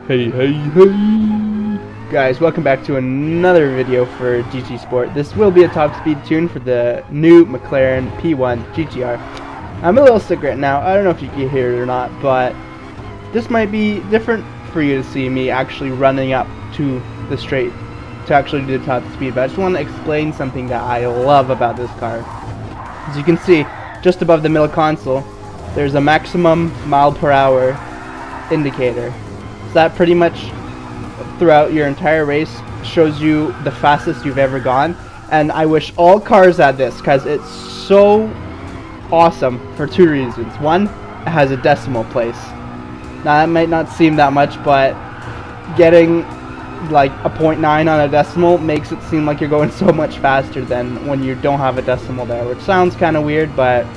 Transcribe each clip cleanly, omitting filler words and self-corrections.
Hey guys, welcome back to another video for GT Sport. This will be a top speed tune for the new McLaren P1 GTR. I'm a little sick right now. I don't know if you can hear it or not, but this might be different for you to see me actually running up to the straight to actually do the top speed. But I just want to explain something that I love about this car. As you can see, just above the middle console, there's a maximum mile per hour indicator. So that pretty much throughout your entire race shows you the fastest you've ever gone, and I wish all cars had this because it's so awesome for two reasons. One, it has a decimal place. Now that might not seem that much, but getting like a 0.9 on a decimal makes it seem like you're going so much faster than when you don't have a decimal there, which sounds kind of weird, but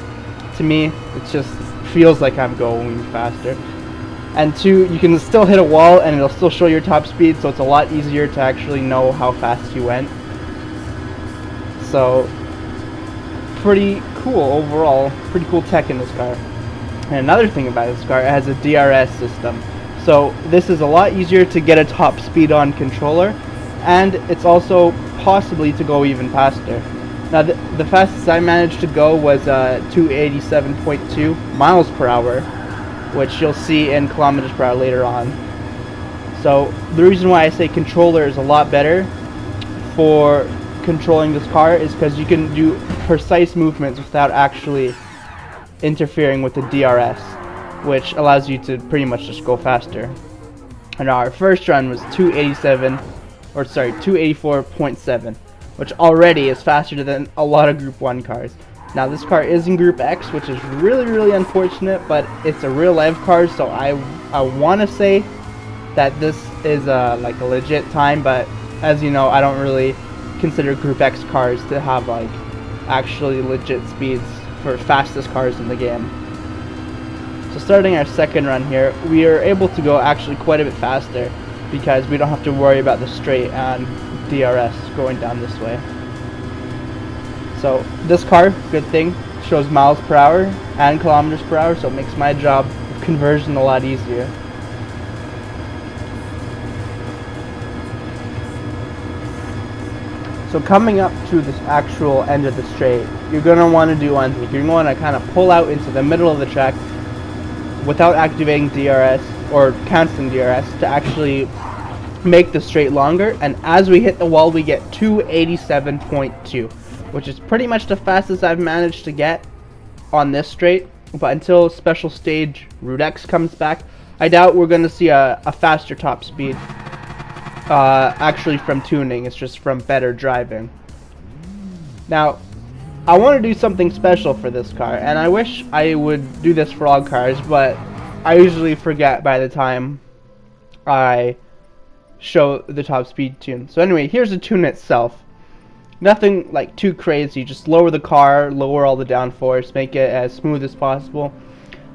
to me it just feels like I'm going faster. And two, you can still hit a wall and it'll still show your top speed, so it's a lot easier to actually know how fast you went. So, pretty cool overall, pretty cool tech in this car. And another thing about this car, it has a DRS system. So this is a lot easier to get a top speed on controller, and it's also possibly to go even faster. Now the fastest I managed to go was 287.2 miles per hour, which you'll see in kilometers per hour later on. So the reason why I say controller is a lot better for controlling this car is because you can do precise movements without actually interfering with the DRS, which allows you to pretty much just go faster. And our first run was 284.7, which already is faster than a lot of Group 1 cars. Now this car is in Group X, which is really unfortunate, but it's a real life car, so I want to say that this is like a legit time, but as you know, I don't really consider Group X cars to have like actually legit speeds for fastest cars in the game. So starting our second run here, we are able to go actually quite a bit faster because we don't have to worry about the straight and DRS going down this way. So this car, good thing, shows miles per hour and kilometers per hour, so it makes my job of conversion a lot easier. So coming up to this actual end of the straight, you're going to want to do one thing. You're going to want to kind of pull out into the middle of the track without activating DRS or canceling DRS to actually make the straight longer, and as we hit the wall we get 287.2, which is pretty much the fastest I've managed to get on this straight. But until special stage Route X comes back, I doubt we're going to see a faster top speed actually from tuning. It's just from better driving. Now I want to do something special for this car, and I wish I would do this for all cars, but I usually forget by the time I show the top speed tune. So anyway, here's the tune itself. Nothing like too crazy, just lower the car, lower all the downforce, make it as smooth as possible.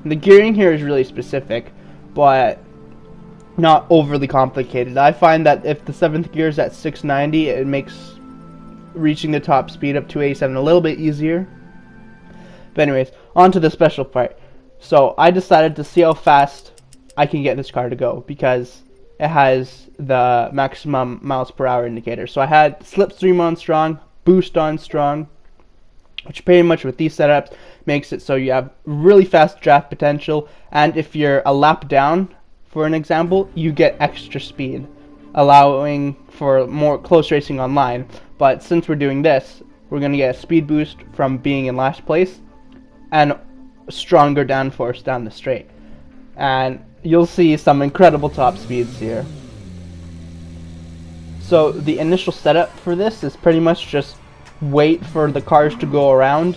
And the gearing here is really specific, but not overly complicated. I find that if the 7th gear is at 690, it makes reaching the top speed up to 87 a little bit easier. But anyways, on to the special part. So I decided to see how fast I can get this car to go because it has the maximum miles per hour indicator. So I had slipstream on strong, boost on strong, which pretty much with these setups makes it so you have really fast draft potential, and if you're a lap down, for an example, you get extra speed, allowing for more close racing online. But since we're doing this, we're going to get a speed boost from being in last place and stronger downforce down the straight. And you'll see some incredible top speeds here. So the initial setup for this is pretty much just wait for the cars to go around.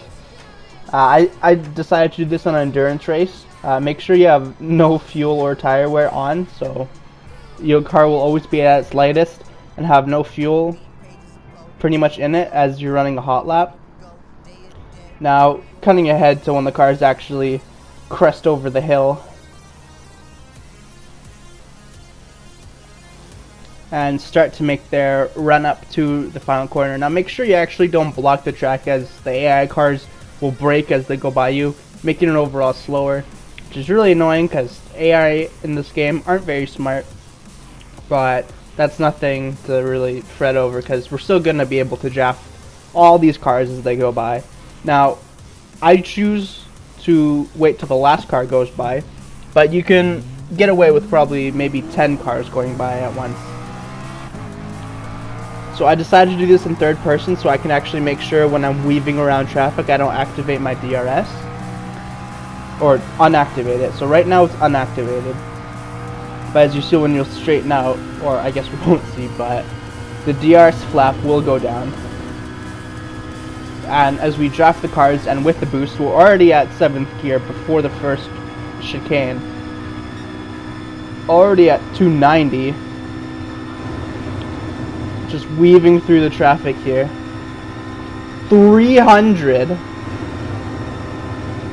I decided to do this on an endurance race. Make sure you have no fuel or tire wear on, so your car will always be at its lightest and have no fuel pretty much in it as you're running a hot lap. Now cutting ahead to when the cars actually crest over the hill and start to make their run up to the final corner. Now make sure you actually don't block the track, as the AI cars will brake as they go by you, making it overall slower, which is really annoying because AI in this game aren't very smart. but that's nothing to really fret over because we're still going to be able to draft all these cars as they go by. Now, I choose to wait till the last car goes by, but you can get away with probably maybe 10 cars going by at once. So I decided to do this in third person so I can actually make sure when I'm weaving around traffic I don't activate my DRS or unactivate it. So right now it's unactivated, but as you see when you'll straighten out, or I guess we won't see, but the DRS flap will go down. And as we draft the cars and with the boost, we're already at 7th gear before the first chicane. Already at 290. Just weaving through the traffic here. 300.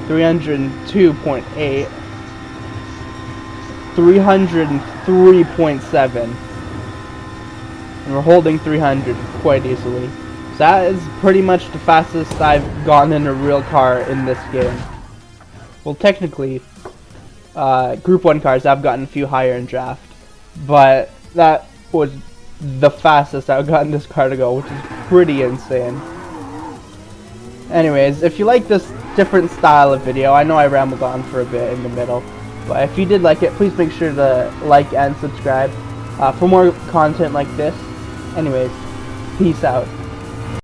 302.8. 303.7. And we're holding 300 quite easily. So that is pretty much the fastest I've gotten in a real car in this game. Well, technically, Group 1 cars I've gotten a few higher in draft, but that was the fastest I've gotten this car to go, which is pretty insane. Anyways, if you like this different style of video, I know I rambled on for a bit in the middle, but if you did like it, please make sure to like and subscribe for more content like this. Anyways, peace out.